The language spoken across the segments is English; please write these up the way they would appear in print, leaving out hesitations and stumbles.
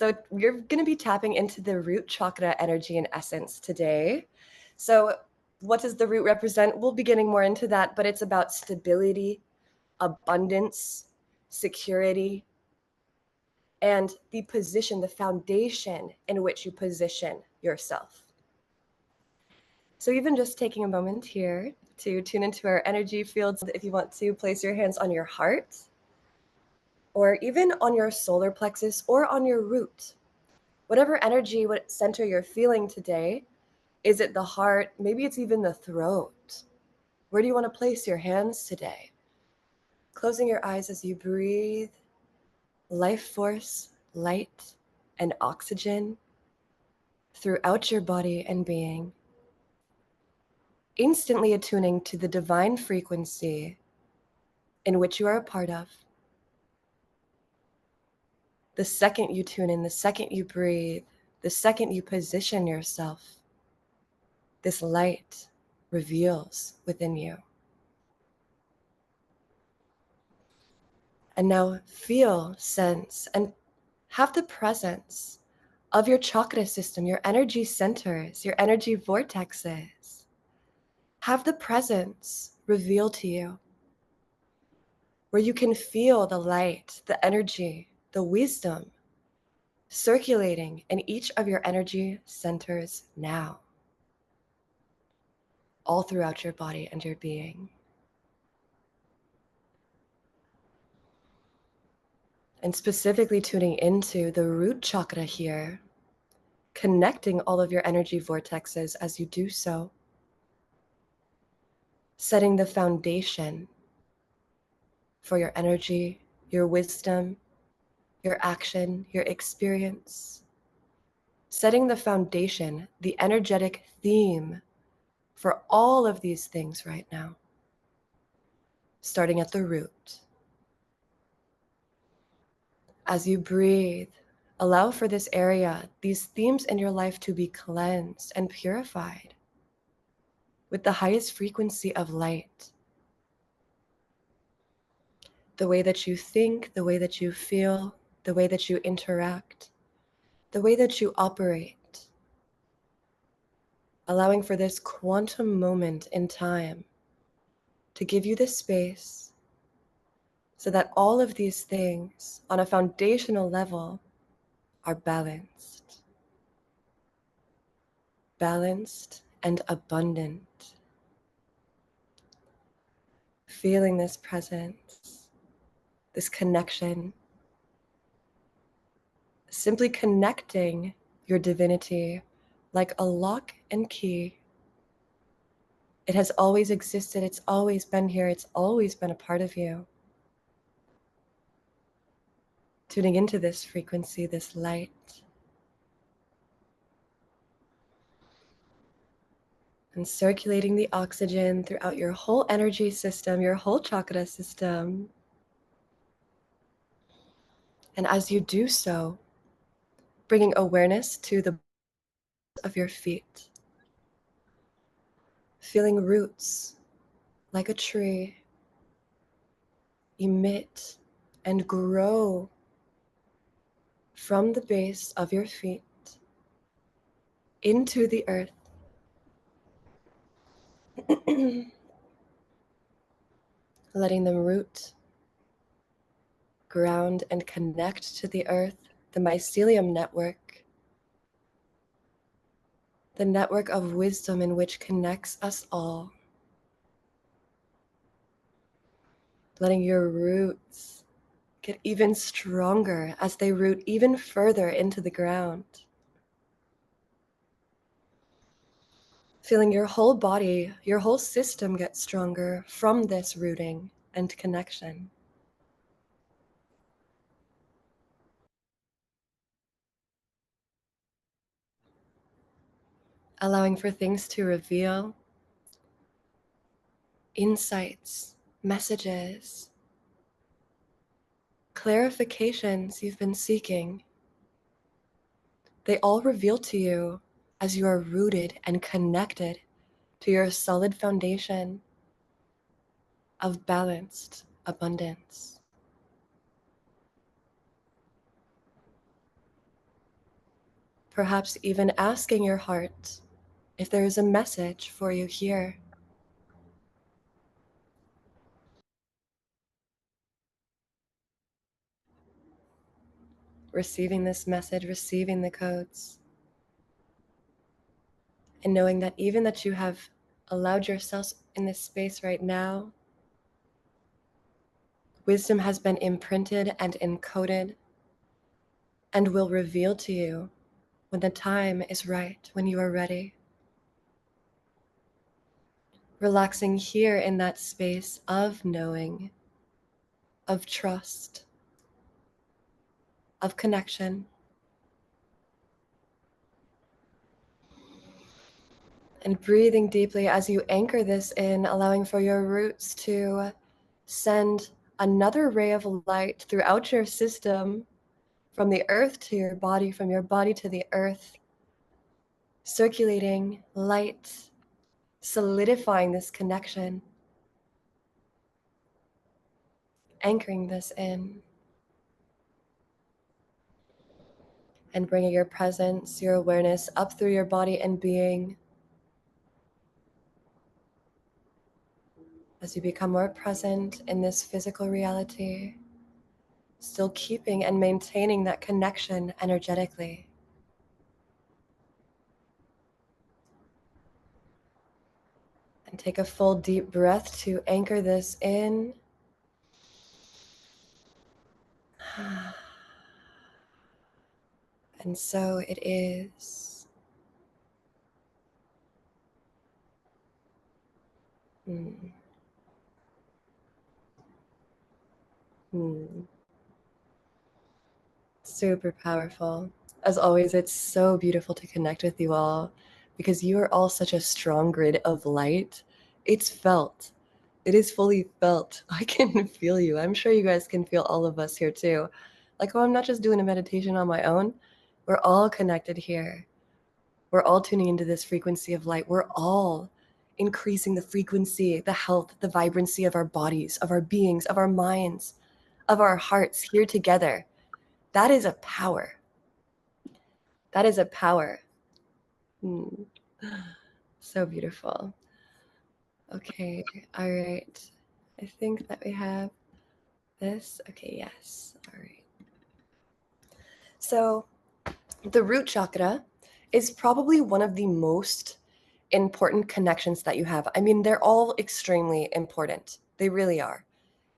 So you're going to be tapping into the root chakra energy and essence today. So what does the root represent? We'll be getting more into that, but it's about stability, abundance, security, and the position, the foundation in which you position yourself. So even just taking a moment here to tune into our energy fields, if you want to place your hands on your heart, or even on your solar plexus or on your root. Whatever energy, what center you're feeling today, is it the heart? Maybe it's even the throat. Where do you want to place your hands today? Closing your eyes as you breathe, life force, light, and oxygen throughout your body and being, instantly attuning to the divine frequency in which you are a part of. The second you tune in, the second you breathe, the second you position yourself, this light reveals within you. And now feel, sense, and have the presence of your chakra system, your energy centers, your energy vortexes. Have the presence revealed to you, where you can feel the light, the energy, the wisdom circulating in each of your energy centers now, all throughout your body and your being. And specifically tuning into the root chakra here, connecting all of your energy vortexes as you do so, setting the foundation for your energy, your wisdom, your action, your experience, setting the foundation, the energetic theme for all of these things right now, starting at the root. As you breathe, allow for this area, these themes in your life to be cleansed and purified with the highest frequency of light. The way that you think, the way that you feel, the way that you interact, the way that you operate, allowing for this quantum moment in time to give you the space so that all of these things on a foundational level are balanced and abundant. Feeling this presence, this connection, simply connecting your divinity like a lock and key. It has always existed, it's always been here, it's always been a part of you. Tuning into this frequency, this light, and circulating the oxygen throughout your whole energy system, your whole chakra system. And as you do so, bringing awareness to the of your feet, feeling roots like a tree emit and grow from the base of your feet into the earth. Letting them root, ground, and connect to the earth, the mycelium network, the network of wisdom in which connects us all. Letting your roots get even stronger as they root even further into the ground. Feeling your whole body, your whole system get stronger from this rooting and connection. Allowing for things to reveal, insights, messages, clarifications you've been seeking. They all reveal to you as you are rooted and connected to your solid foundation of balanced abundance. Perhaps even asking your heart if there is a message for you here. Receiving this message, receiving the codes, and knowing that even that you have allowed yourself in this space right now, wisdom has been imprinted and encoded and will reveal to you when the time is right, when you are ready. Relaxing here in that space of knowing, of trust, of connection. And breathing deeply as you anchor this in, allowing for your roots to send another ray of light throughout your system, from the earth to your body, from your body to the earth, circulating light, solidifying this connection, anchoring this in, and bringing your presence, your awareness up through your body and being as you become more present in this physical reality, still keeping and maintaining that connection energetically. And take a full deep breath to anchor this in. And so it is. Mm. Mm. Super powerful. As always, it's so beautiful to connect with you all because you are all such a strong grid of light. It's felt. It is fully felt. I can feel you. I'm sure you guys can feel all of us here too. Like, oh, I'm not just doing a meditation on my own. We're all connected here. We're all tuning into this frequency of light. We're all increasing the frequency, the health, the vibrancy of our bodies, of our beings, of our minds, of our hearts here together. That is a power. That is a power. Hmm. So beautiful. Okay. All right. I think that we have this. Okay. Yes. All right. So the root chakra is probably one of the most important connections that you have. I mean, they're all extremely important. They really are.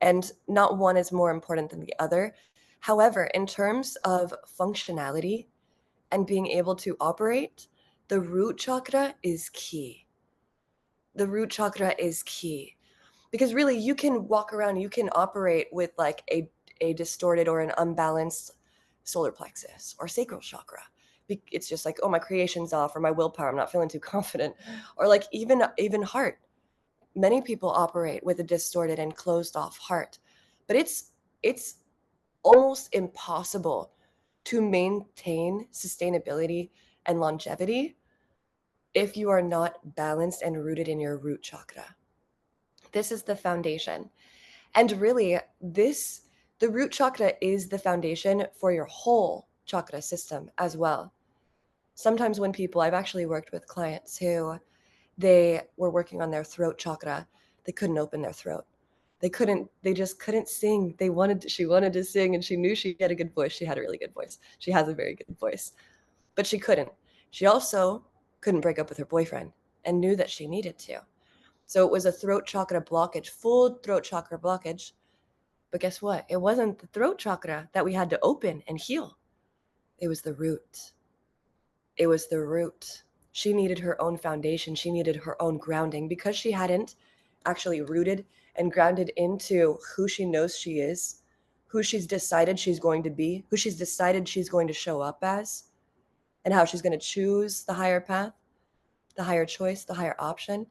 And not one is more important than the other. However, in terms of functionality and being able to operate, the root chakra is key. The root chakra is key because really you can walk around, you can operate with like a distorted or an unbalanced solar plexus or sacral chakra. It's just like, oh, my creation's off, or my willpower, I'm not feeling too confident, or like even heart. Many people operate with a distorted and closed off heart, but it's almost impossible to maintain sustainability and longevity if you are not balanced and rooted in your root chakra. This is the foundation. And really, the root chakra is the foundation for your whole chakra system as well. Sometimes when people, I've actually worked with clients who they were working on their throat chakra, they couldn't open their throat. They just couldn't sing. She wanted to sing and she knew she had a good voice. She had a really good voice. She has a very good voice, but she couldn't. She also couldn't break up with her boyfriend and knew that she needed to. So it was a throat chakra blockage, full throat chakra blockage. But guess what? It wasn't the throat chakra that we had to open and heal. It was the root. It was the root. She needed her own foundation. She needed her own grounding because she hadn't actually rooted and grounded into who she knows she is, who she's decided she's going to be, who she's decided she's going to show up as, and how she's going to choose the higher path, the higher choice, the higher option.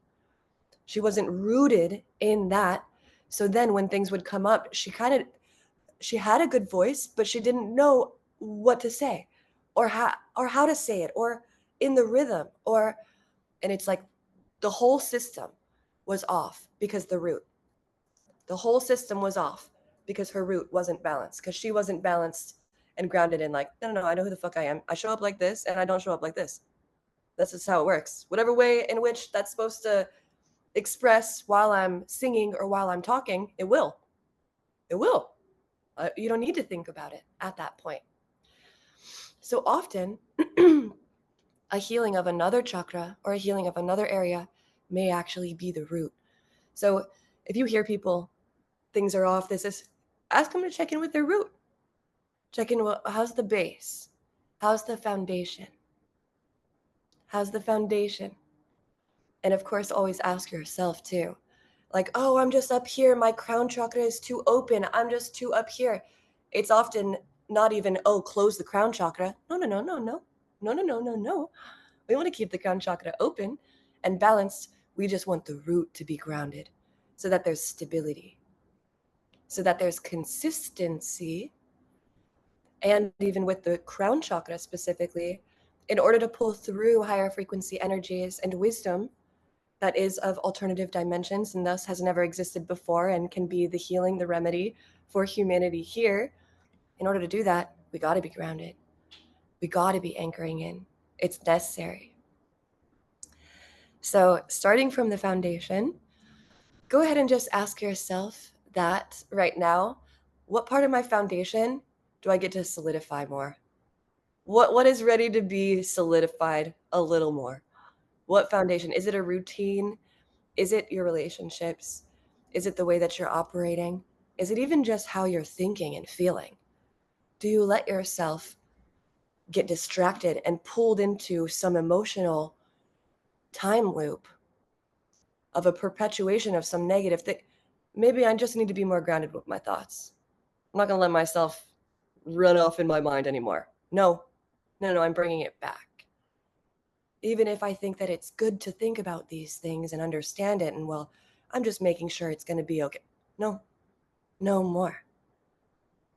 She wasn't rooted in that. So then when things would come up, she had a good voice, but she didn't know what to say or how to say it or in the rhythm or and it's like the whole system was off because the whole system was off because her root wasn't balanced, because she wasn't balanced and grounded in like, no, I know who the fuck I am. I show up like this and I don't show up like this. That's just how it works. Whatever way in which that's supposed to express while I'm singing or while I'm talking, it will. It will. You don't need to think about it at that point. So often, a healing of another chakra or a healing of another area may actually be the root. So if you hear people, things are off, this is, ask them to check in with their root. Check in, how's the base? How's the foundation? How's the foundation? And of course, always ask yourself too. Like, oh, I'm just up here. My crown chakra is too open. I'm just too up here. It's often not even, oh, close the crown chakra. No. We want to keep the crown chakra open and balanced. We just want the root to be grounded so that there's stability, so that there's consistency. And even with the crown chakra specifically, in order to pull through higher frequency energies and wisdom that is of alternative dimensions and thus has never existed before and can be the healing, the remedy for humanity here, in order to do that, we got to be grounded. We got to be anchoring in. It's necessary. So, starting from the foundation, go ahead and just ask yourself that right now, what part of my foundation do I get to solidify more? What is ready to be solidified a little more? What foundation? Is it a routine? Is it your relationships? Is it the way that you're operating? Is it even just how you're thinking and feeling? Do you let yourself get distracted and pulled into some emotional time loop of a perpetuation of some negative thing? Maybe I just need to be more grounded with my thoughts. I'm not going to let myself run off in my mind anymore. No, I'm bringing it back. Even if I think that it's good to think about these things and understand it, and well, I'm just making sure it's going to be okay. No more.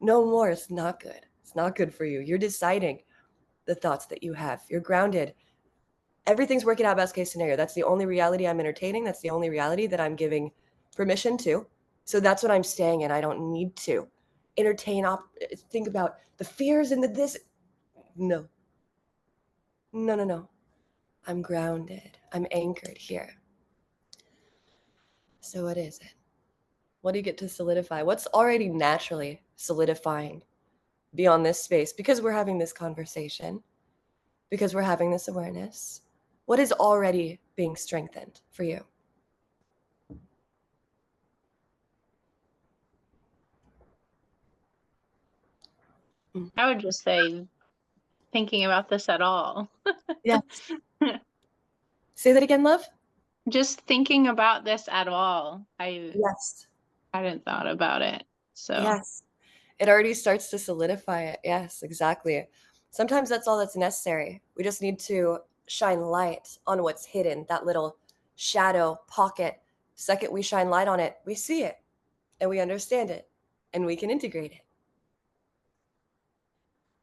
No more. It's not good. It's not good for you. You're deciding the thoughts that you have. You're grounded. Everything's working out best case scenario. That's the only reality I'm entertaining. That's the only reality that I'm giving permission to. So that's what I'm staying in. I don't need to entertain, think about the fears and the this. No. I'm grounded. I'm anchored here. So what is it? What do you get to solidify? What's already naturally solidifying beyond this space? Because we're having this conversation, because we're having this awareness, what is already being strengthened for you? I would just say thinking about this at all. Yes. Say that again, love. Just thinking about this at all. Yes. I hadn't thought about it. So Yes. It already starts to solidify it. Yes, exactly. Sometimes that's all that's necessary. We just need to shine light on what's hidden, that little shadow pocket. Second we shine light on it, we see it and we understand it and we can integrate it.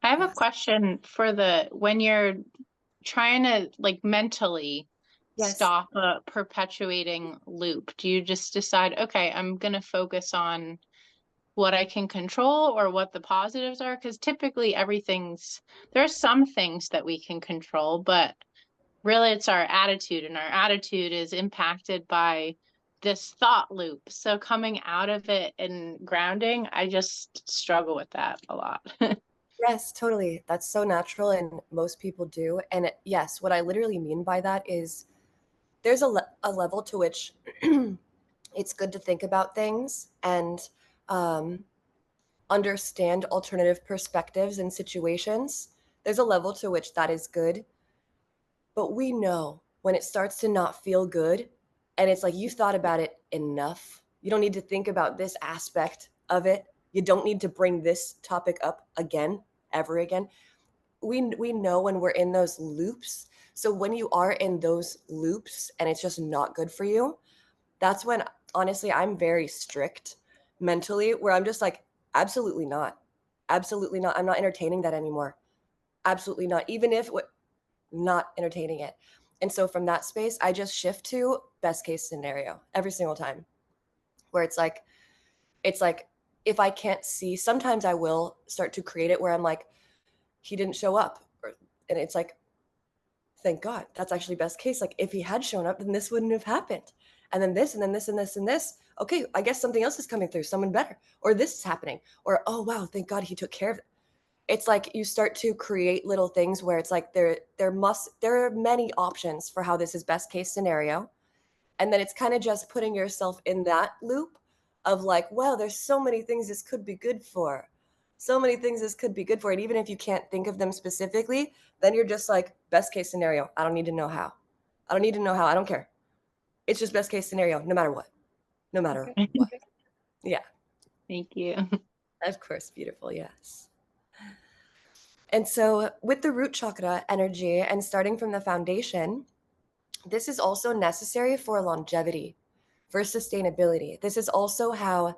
I have a Yes. question for when you're trying to like mentally Yes. stop a perpetuating loop, do you just decide, okay, I'm going to focus on what I can control or what the positives are? Because typically there are some things that we can control, but really it's our attitude, and our attitude is impacted by this thought loop. So coming out of it and grounding, I just struggle with that a lot. Yes, totally. That's so natural and most people do. And yes, what I literally mean by that is there's a level to which it's good to think about things and um, understand alternative perspectives and situations. There's a level to which that is good. But we know when it starts to not feel good and it's like you've thought about it enough. You don't need to think about this aspect of it. You don't need to bring this topic up again, ever again. We know when we're in those loops. So when you are in those loops and it's just not good for you, that's when honestly I'm very strict mentally where I'm just like absolutely not. Absolutely not. I'm not entertaining that anymore. Absolutely not. Even if not entertaining it. And so from that space, I just shift to best case scenario every single time where it's like if I can't see, sometimes I will start to create it where I'm like, he didn't show up. And it's like, thank God, that's actually best case. Like if he had shown up, then this wouldn't have happened. And then this, and then this, and this, and this. Okay, I guess something else is coming through, someone better. Or this is happening. Or, oh wow, thank God he took care of it. It's like you start to create little things where it's like there are many options for how this is best case scenario. And then it's kind of just putting yourself in that loop of like, wow, there's so many things this could be good for. So many things this could be good for. And even if you can't think of them specifically, then you're just like, best case scenario. I don't need to know how. I don't need to know how. I don't care. It's just best case scenario, no matter what. No matter Okay. what. Yeah. Thank you. Of course, beautiful. Yes. And so with the root chakra energy and starting from the foundation, this is also necessary for longevity, for sustainability. This is also how,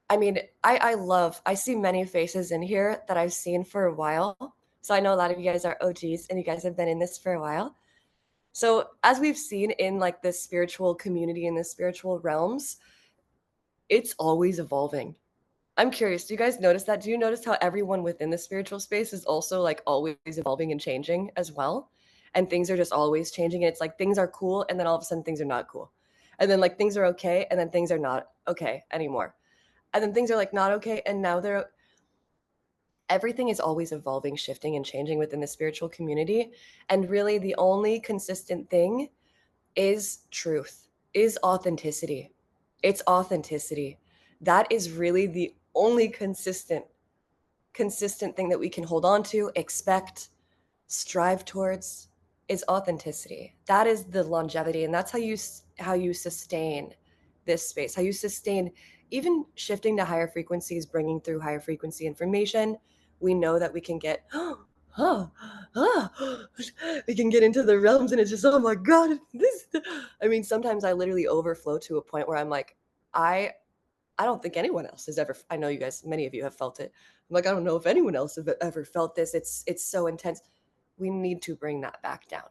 I mean, I see many faces in here that I've seen for a while. So I know a lot of you guys are OGs and you guys have been in this for a while. So as we've seen in like the spiritual community and the spiritual realms, it's always evolving. I'm curious, do you guys notice that? Do you notice how everyone within the spiritual space is also like always evolving and changing as well? And things are just always changing. And it's like things are cool, and then all of a sudden things are not cool. And then like things are okay, and then things are not okay anymore. And then things are like not okay, and now they're everything is always evolving, shifting, and changing within the spiritual community. And really the only consistent thing is truth, is authenticity. It's authenticity. That is really the only consistent thing that we can hold on to, expect, strive towards is authenticity. That is the longevity, and that's how you sustain this space. How you sustain even shifting to higher frequencies, bringing through higher frequency information. We know that we can get oh, we can get into the realms and it's just, oh my God, this, I mean, sometimes I literally overflow to a point where I'm like, I I don't think anyone else has ever, I know you guys, many of you have felt it. I'm like, I don't know if anyone else have ever felt this. It's so intense. We need to bring that back down,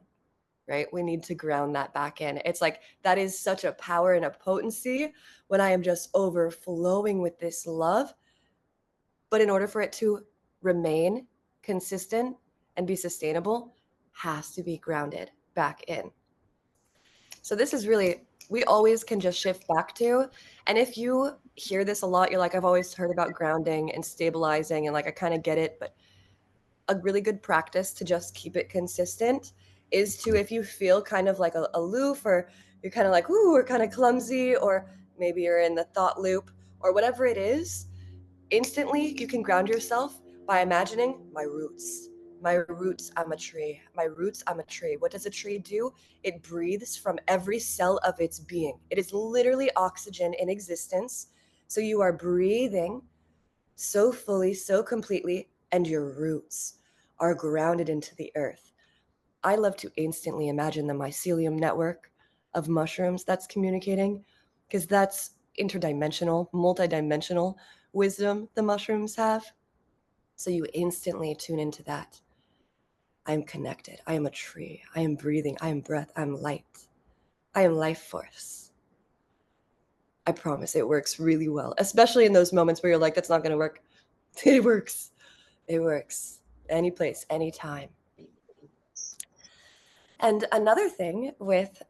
right? We need to ground that back in. It's like that is such a power and a potency when I am just overflowing with this love. But in order for it to remain consistent and be sustainable, has to be grounded back in. So this is really, we always can just shift back to. And if you hear this a lot, you're like, I've always heard about grounding and stabilizing, and like, I kind of get it. But a really good practice to just keep it consistent is to, if you feel kind of like aloof, or you're kind of like, ooh, or kind of clumsy, or maybe you're in the thought loop, or whatever it is, instantly you can ground yourself by imagining my roots. My roots, I'm a tree. My roots, I'm a tree. What does a tree do? It breathes from every cell of its being. It is literally oxygen in existence. So you are breathing so fully, so completely, and your roots are grounded into the earth. I love to instantly imagine the mycelium network of mushrooms that's communicating, because that's interdimensional, multidimensional wisdom the mushrooms have. So you instantly tune into that. I am connected. I am a tree. I am breathing. I am breath. I am light. I am life force. I promise it works really well, especially in those moments where you're like, that's not going to work. It works. It works. Any place, anytime. And another thing with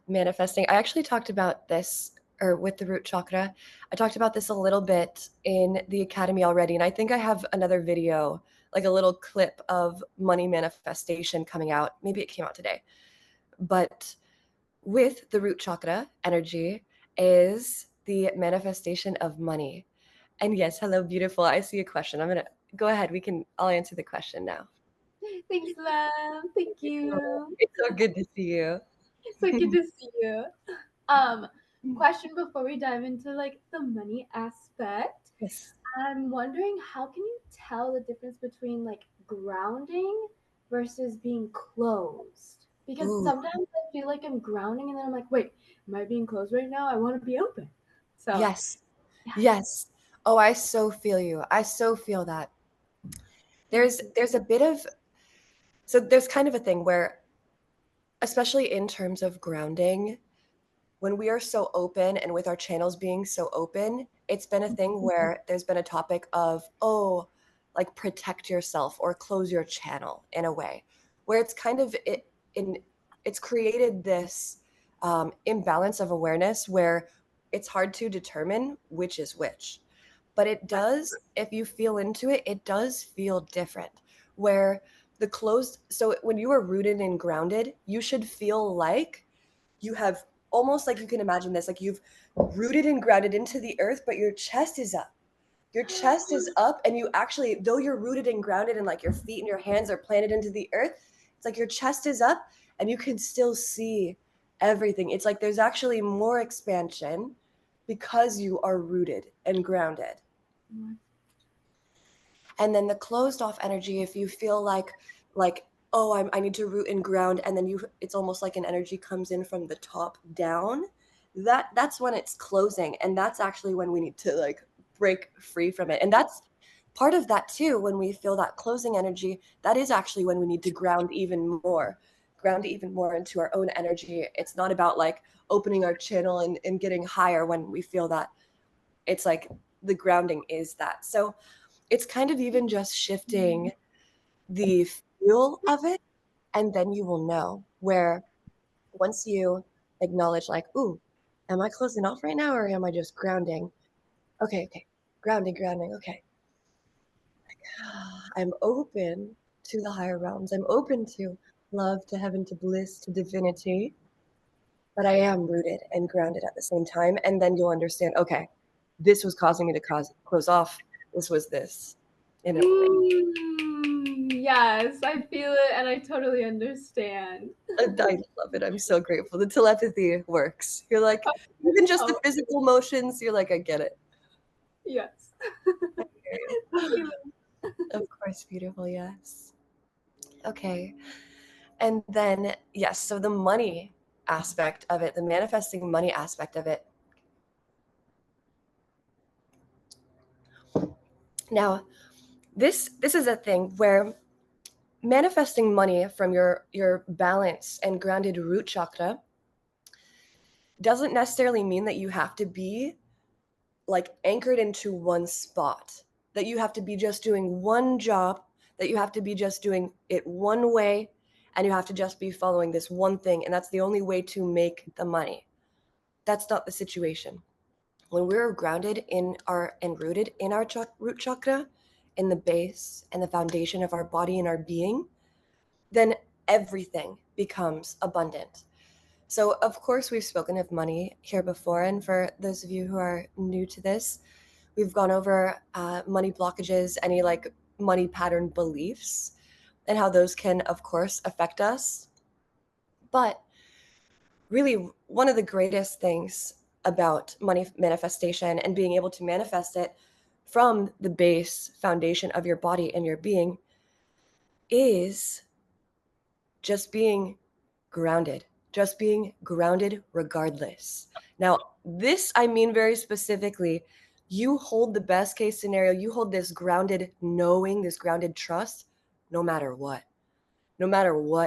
manifesting, I actually talked about this, or with the root chakra, I talked about this a little bit in the academy already. And I think I have another video, like a little clip of money manifestation coming out. Maybe it came out today. But with the root chakra energy is the manifestation of money. And yes, hello, beautiful. I see a question. I'm going to go ahead. I'll answer the question now. Thanks, love. Thank you. It's so good to see you. So good to see you. Um, Question before we dive into like the money aspect. Yes. I'm wondering how can you tell the difference between like grounding versus being closed? Because Ooh, sometimes I feel like I'm grounding and then I'm like, wait, am I being closed right now? I want to be open. So yes. yeah. Yes. Oh, I so feel you. I so feel that. There's a bit of, so there's kind of a thing where, especially in terms of grounding, when we are so open and with our channels being so open, it's been a thing where there's been a topic of, oh, like protect yourself or close your channel in a way, where it's kind of it's created this imbalance of awareness where it's hard to determine which is which. But it does, if you feel into it, it does feel different. Where the closed, so when you are rooted and grounded, you should feel like you have almost like you can imagine this, like you've rooted and grounded into the earth, but your chest is up. Your chest is up, and you actually, though you're rooted and grounded and like your feet and your hands are planted into the earth, it's like your chest is up and you can still see everything. It's like there's actually more expansion because you are rooted and grounded. And then the closed off energy, if you feel like oh, I need to root and ground, and then it's almost like an energy comes in from the top down, that's when it's closing, and that's actually when we need to like break free from it. And that's part of that too. When we feel that closing energy, that is actually when we need to ground even more into our own energy. It's not about like opening our channel and getting higher when we feel that. It's like the grounding is that. So it's kind of even just shifting the feel of it, and then you will know. Where once you acknowledge like, ooh, am I closing off right now or am I just grounding? Okay, grounding, okay. I'm open to the higher realms. I'm open to love, to heaven, to bliss, to divinity, but I am rooted and grounded at the same time. And then you'll understand, okay, this was causing me to close off. This was this in a way. Yes, I feel it and I totally understand. I love it. I'm so grateful. The telepathy works. You're like, even just the physical motions, you're like, I get it. Yes. I hear you. Of course, beautiful, yes. Okay. And then, yes, so the money aspect of it, the manifesting money aspect of it. Now, this is a thing where manifesting money from your balance and grounded root chakra doesn't necessarily mean that you have to be like anchored into one spot, that you have to be just doing one job, that you have to be just doing it one way, and you have to just be following this one thing, and that's the only way to make the money. That's not the situation. When we're grounded in our and rooted in our root chakra, in the base and the foundation of our body and our being, then everything becomes abundant. So, of course, we've spoken of money here before. And for those of you who are new to this, we've gone over money blockages, any like money pattern beliefs, and how those can, of course, affect us. But really, one of the greatest things about money manifestation and being able to manifest it from the base foundation of your body and your being is just being grounded, regardless. Now, this I mean very specifically, you hold the best case scenario, you hold this grounded knowing, this grounded trust, no matter what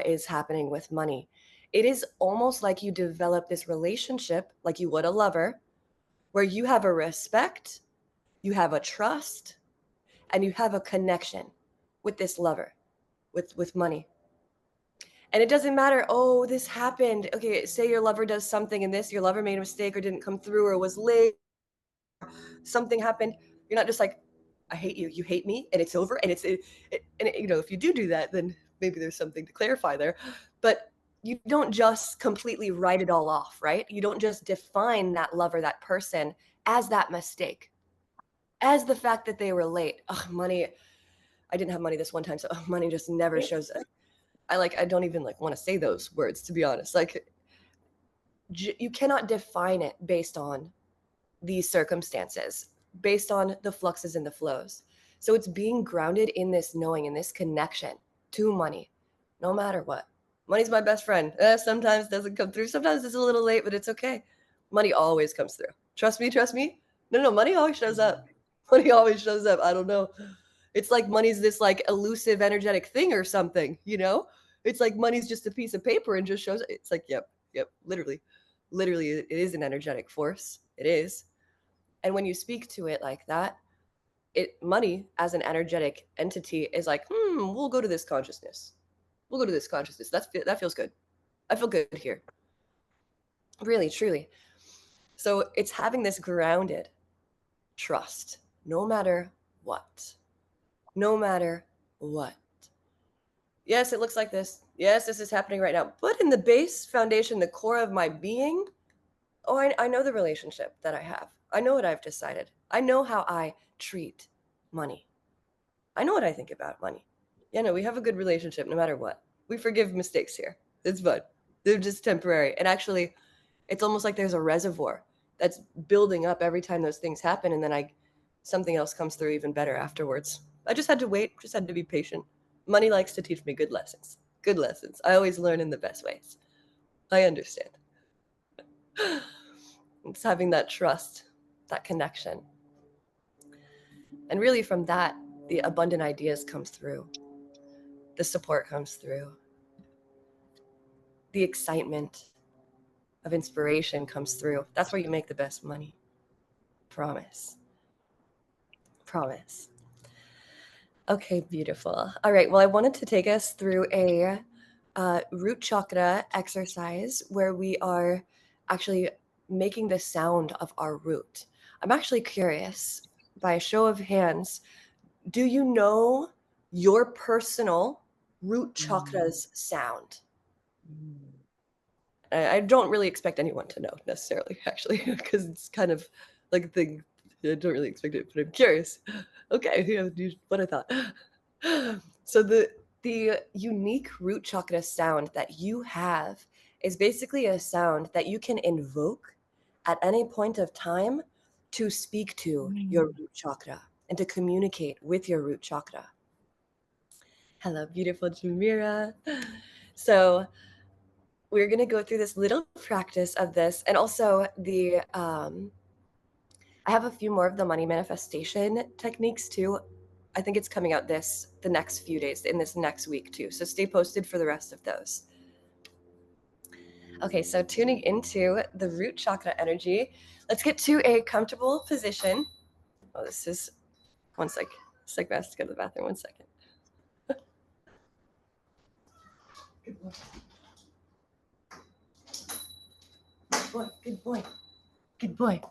is happening with money. It is almost like you develop this relationship like you would a lover, where you have a respect, you have a trust, and you have a connection with this lover, with money. And it doesn't matter, oh, this happened. Okay, say your lover does something and this, your lover made a mistake or didn't come through or was late, something happened. You're not just like, I hate you, you hate me, and it's over. And if you do that, then maybe there's something to clarify there. But you don't just completely write it all off, right? You don't just define that lover, that person as that mistake, as the fact that they were late. Oh, money, I didn't have money this one time, so money just never shows up. I don't even like want to say those words, to be honest. Like you cannot define it based on these circumstances, based on the fluxes and the flows. So it's being grounded in this knowing, in this connection to money, no matter what. Money's my best friend. Sometimes doesn't come through. Sometimes it's a little late, but it's okay. Money always comes through. Trust me, trust me. No, money always shows up. Money always shows up. I don't know. It's like money's this like elusive energetic thing or something, you know? It's like money's just a piece of paper and just shows. It's like, yep, literally. Literally, it is an energetic force. It is. And when you speak to it like that, money as an energetic entity is like, we'll go to this consciousness. We'll go to this consciousness. That feels good. I feel good here. Really, truly. So it's having this grounded trust, no matter what. No matter what. Yes, it looks like this. Yes, this is happening right now. But in the base foundation, the core of my being, oh, I know the relationship that I have. I know what I've decided. I know how I treat money. I know what I think about money. Yeah, no, we have a good relationship no matter what. We forgive mistakes here. It's fun. They're just temporary. And actually, it's almost like there's a reservoir that's building up every time those things happen, and then something else comes through even better afterwards. I just had to wait, just had to be patient. Money likes to teach me good lessons. Good lessons. I always learn in the best ways. I understand. It's having that trust, that connection. And really from that, the abundant ideas comes through. The support comes through. The excitement of inspiration comes through. That's where you make the best money. Promise. Promise. Okay, beautiful. All right. Well, I wanted to take us through a root chakra exercise where we are actually making the sound of our root. I'm actually curious, by a show of hands, do you know your personal root chakra's sound? I don't really expect anyone to know necessarily, actually, because it's kind of like a thing. I don't really expect it, but I'm curious. Okay, yeah, what I thought. So the unique root chakra sound that you have is basically a sound that you can invoke at any point of time to speak to your root chakra and to communicate with your root chakra. Hello, beautiful Jamira. So we're going to go through this little practice of this, and also I have a few more of the money manifestation techniques too. I think it's coming out the next few days, in this next week too, so stay posted for the rest of those. Okay, so tuning into the root chakra energy, let's get to a comfortable position. Oh, this is one sec. It's I have to go to the bathroom. 1 second. Good boy. Good boy. Good boy. Good boy.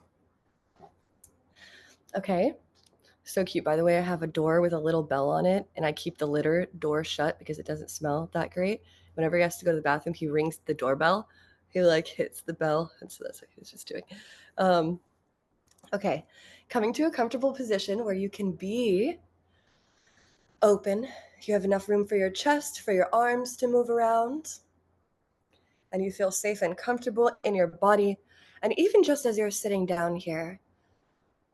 Okay. So cute. By the way, I have a door with a little bell on it, and I keep the litter door shut because it doesn't smell that great. Whenever he has to go to the bathroom, he rings the doorbell. He like hits the bell, and so that's what he's just doing. Okay. Coming to a comfortable position where you can be open. You have enough room for your chest, for your arms to move around, and you feel safe and comfortable in your body. And even just as you're sitting down here,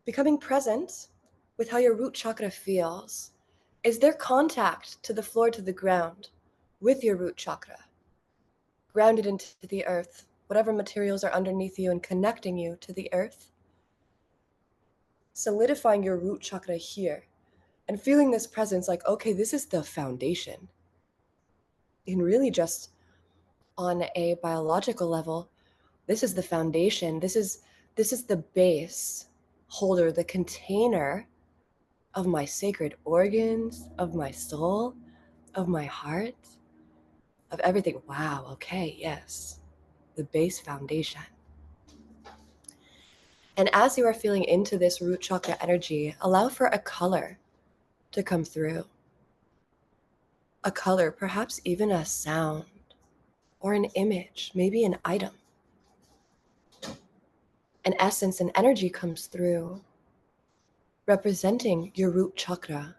becoming present with how your root chakra feels. Is there contact to the floor, to the ground, with your root chakra? Grounded into the earth, whatever materials are underneath you, and connecting you to the earth. Solidifying your root chakra here and feeling this presence like, okay, this is the foundation. And really just on a biological level, this is the foundation. This is the base holder, the container of my sacred organs, of my soul, of my heart, of everything. Wow, okay, yes. The base foundation. And as you are feeling into this root chakra energy, allow for a color to come through. A color, perhaps even a sound, or an image, maybe an item. An essence and energy comes through, representing your root chakra,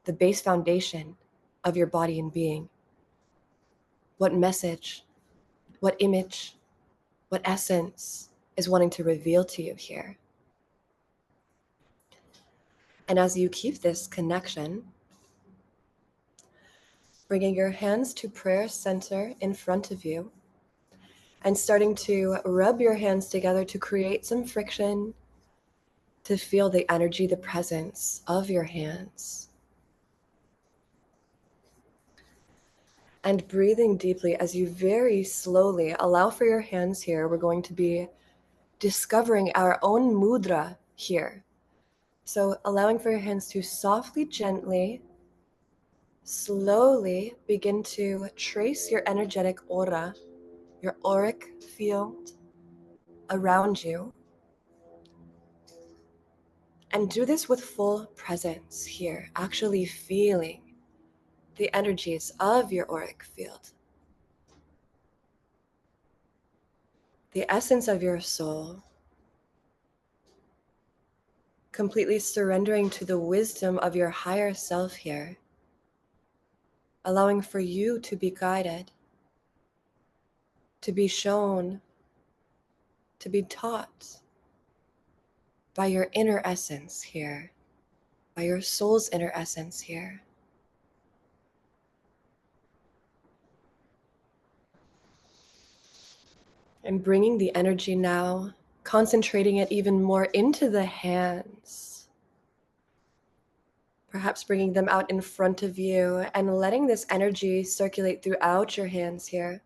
the base foundation of your body and being. What message, what image, what essence is wanting to reveal to you here? And as you keep this connection, bringing your hands to prayer center in front of you and starting to rub your hands together to create some friction, to feel the energy, the presence of your hands. And breathing deeply as you very slowly allow for your hands here. We're going to be discovering our own mudra here. So allowing for your hands to softly, gently, slowly begin to trace your energetic aura, your auric field around you. And do this with full presence here, actually feeling the energies of your auric field, the essence of your soul, completely surrendering to the wisdom of your higher self here, allowing for you to be guided, to be shown, to be taught by your inner essence here, by your soul's inner essence here. And bringing the energy now, concentrating it even more into the hands. Perhaps bringing them out in front of you and letting this energy circulate throughout your hands here.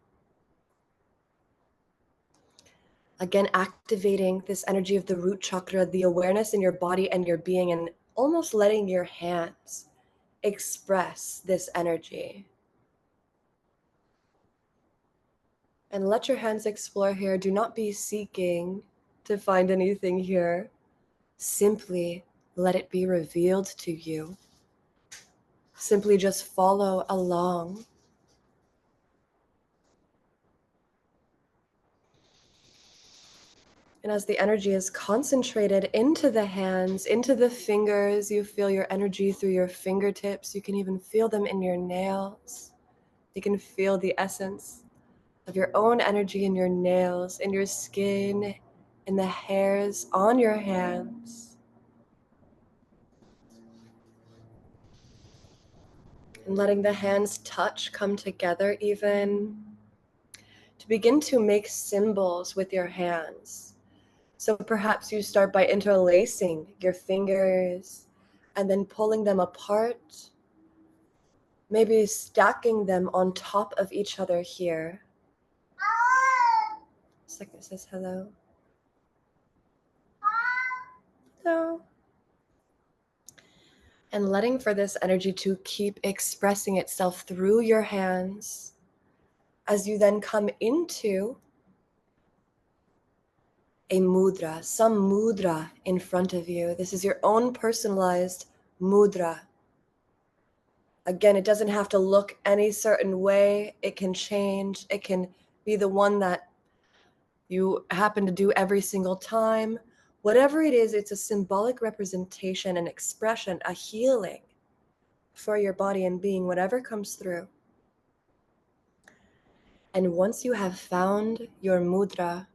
Again, activating this energy of the root chakra, the awareness in your body and your being, and almost letting your hands express this energy. And let your hands explore here. Do not be seeking to find anything here. Simply let it be revealed to you. Simply just follow along. And as the energy is concentrated into the hands, into the fingers, you feel your energy through your fingertips. You can even feel them in your nails. You can feel the essence of your own energy in your nails, in your skin, in the hairs on your hands. And letting the hands touch, come together even, to begin to make symbols with your hands. So perhaps you start by interlacing your fingers and then pulling them apart, maybe stacking them on top of each other here. Second says hello. Hello. And letting for this energy to keep expressing itself through your hands as you then come into a mudra, some mudra in front of you. This is your own personalized mudra. Again, it doesn't have to look any certain way. It can change. It can be the one that you happen to do every single time. Whatever it is, it's a symbolic representation, an expression, a healing for your body and being, whatever comes through. And once you have found your mudra,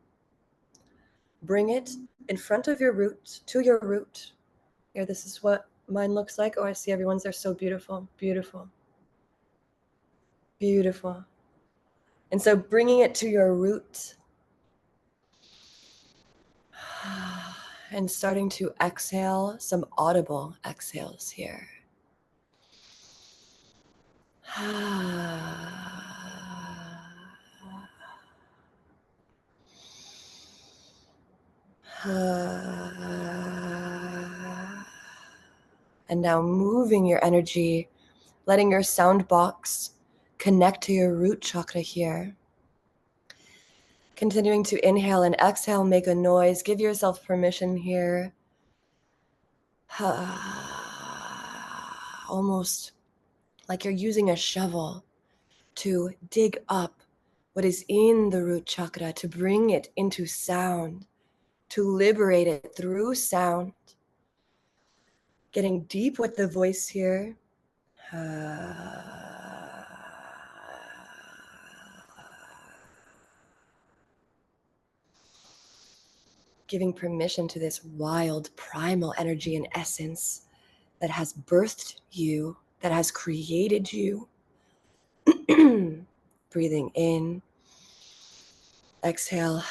bring it in front of your root, to your root. Here, this is what mine looks like. Oh, I see everyone's. They're so beautiful, beautiful, beautiful. And so bringing it to your root and starting to exhale, some audible exhales here. And now moving your energy, letting your sound box connect to your root chakra here. Continuing to inhale and exhale, make a noise. Give yourself permission here. Almost like you're using a shovel to dig up what is in the root chakra, to bring it into sound, to liberate it through sound. Getting deep with the voice here. Giving permission to this wild, primal energy and essence that has birthed you, that has created you. Breathing in, exhale.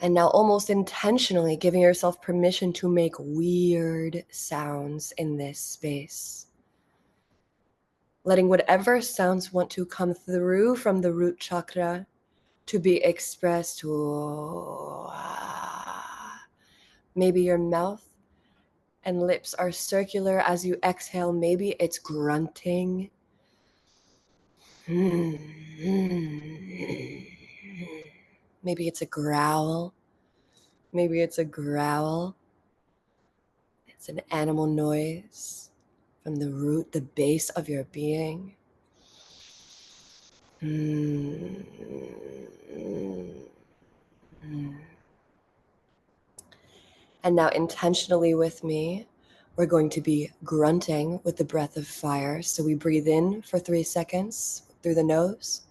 And now almost intentionally giving yourself permission to make weird sounds in this space. Letting whatever sounds want to come through from the root chakra to be expressed. Maybe your mouth and lips are circular as you exhale. Maybe it's grunting. Maybe it's a growl. Maybe it's a growl. It's an animal noise from the root, the base of your being. And now intentionally with me, we're going to be grunting with the breath of fire. So we breathe in for 3 seconds through the nose.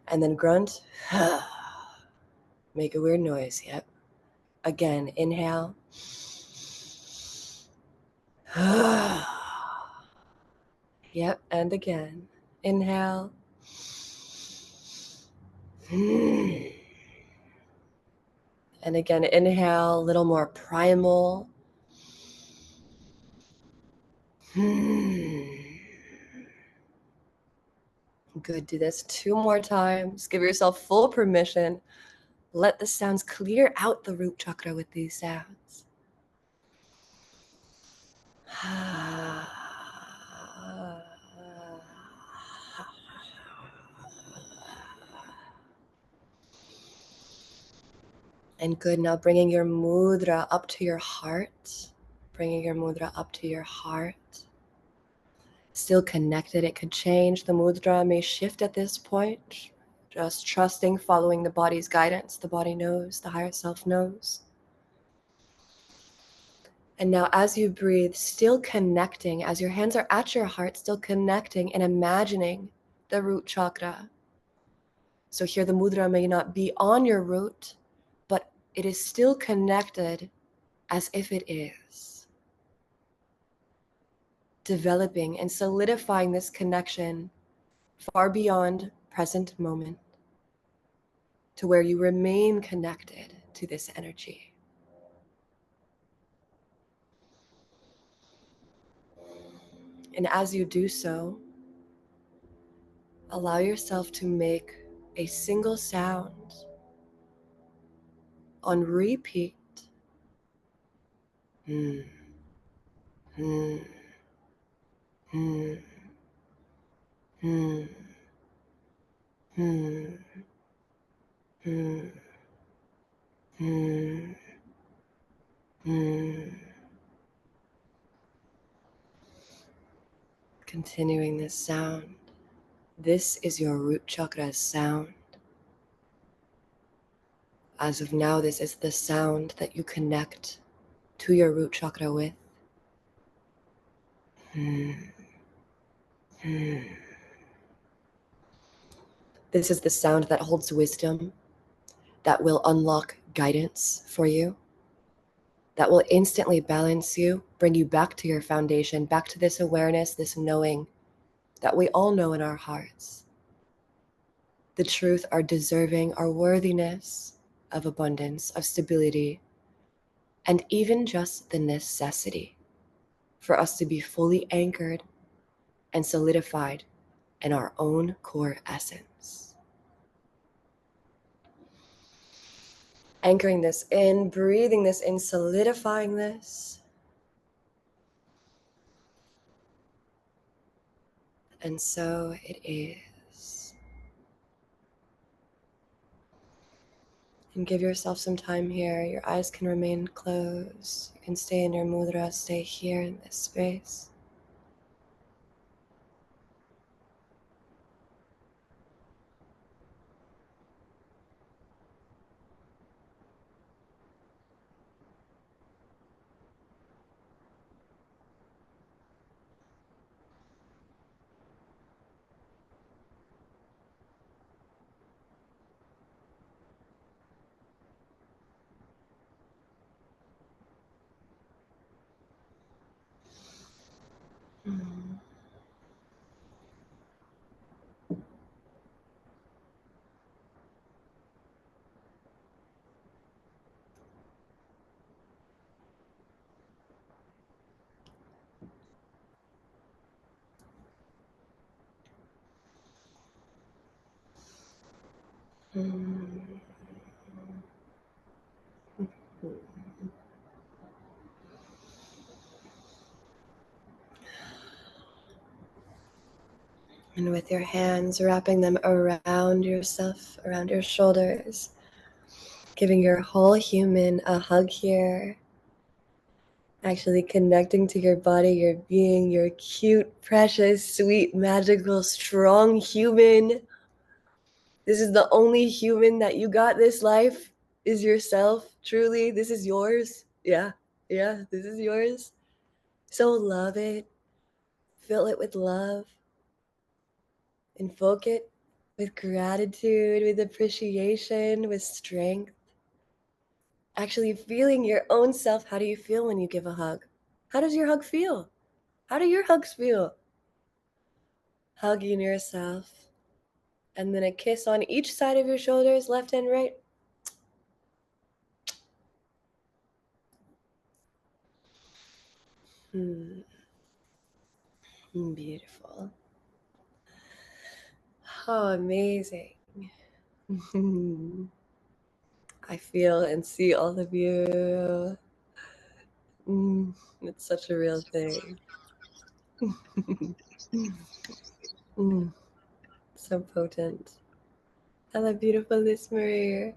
And then grunt. Make a weird noise. Yep. Again, inhale. Yep, and again. Inhale. And again, inhale, a little more primal. Good. Do this 2 more times. Give yourself full permission. Let the sounds clear out the root chakra with these sounds. And good. Now bringing your mudra up to your heart. Bringing your mudra up to your heart. Still connected. It could change. The mudra may shift at this point. Just trusting, following the body's guidance. The body knows. The higher self knows. And now as you breathe, still connecting, as your hands are at your heart, still connecting and imagining the root chakra. So here the mudra may not be on your root, but it is still connected as if it is. Developing and solidifying this connection far beyond present moment to where you remain connected to this energy. And as you do so, allow yourself to make a single sound on repeat. Hmm. Hmm. Hmm. Hmm. Hmm. Hmm. Hmm. Hmm. Continuing this sound. This is your root chakra's sound. As of now, this is the sound that you connect to your root chakra with. Hmm. Hmm. This is the sound that holds wisdom, that will unlock guidance for you, that will instantly balance you, bring you back to your foundation, back to this awareness, this knowing that we all know in our hearts. The truth, our deserving, our worthiness of abundance, of stability, and even just the necessity for us to be fully anchored and solidified in our own core essence. Anchoring this in, breathing this in, solidifying this. And so it is. And give yourself some time here. Your eyes can remain closed. You can stay in your mudra, stay here in this space. And with your hands, wrapping them around yourself, around your shoulders, giving your whole human a hug here. Actually connecting to your body, your being, your cute, precious, sweet, magical, strong human. This is the only human that you got this life, is yourself. Truly, this is yours. Yeah, this is yours. So love it. Fill it with love. Invoke it with gratitude, with appreciation, with strength. Actually feeling your own self. How do you feel when you give a hug? How does your hug feel? How do your hugs feel? Hugging yourself. And then a kiss on each side of your shoulders, left and right. Beautiful. Oh, amazing. I feel and see all of you. It's such a real thing. So potent. Hello, beautiful Liz Marie.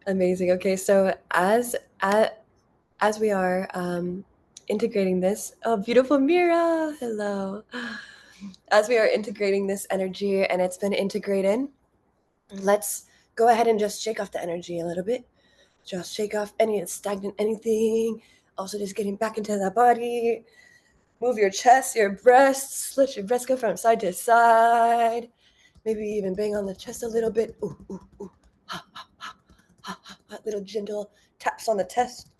Amazing. Okay, so as we are integrating this, oh, beautiful Mira. Hello. As we are integrating this energy and it's been integrated, let's go ahead and just shake off the energy a little bit. Just shake off any stagnant anything. Also, just getting back into the body. Move your chest, your breasts. Let your breasts go from side to side. Maybe even bang on the chest a little bit. Ooh, ooh, ooh. Ha, ha, ha, ha, ha, ha. Little gentle taps on the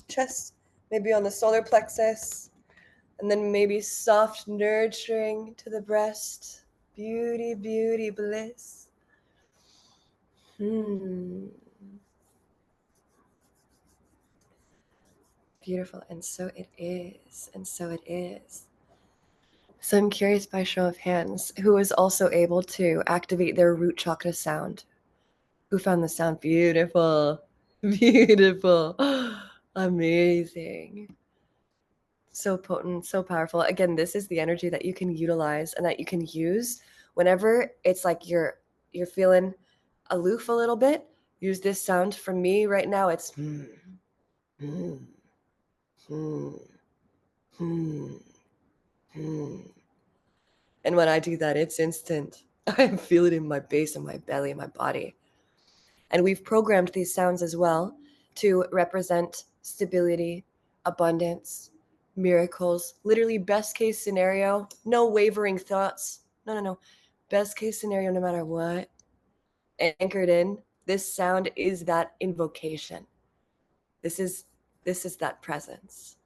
chest. Maybe on the solar plexus. And then maybe soft nurturing to the breast. Beauty, beauty, bliss. Beautiful. And so it is. And so it is. So I'm curious, by show of hands, who was also able to activate their root chakra sound? Who found the sound beautiful? Beautiful. Amazing. So potent, so powerful. Again, this is the energy that you can utilize and that you can use whenever it's like you're feeling aloof a little bit. Use this sound. For me right now, it's hmm, hmm, hmm, hmm, hmm. And when I do that, it's instant. I feel it in my base and my belly and my body. And we've programmed these sounds as well to represent stability, abundance, miracles, literally best case scenario, no wavering thoughts. No. Best case scenario, no matter what. Anchored in, this sound is that invocation. This is that presence.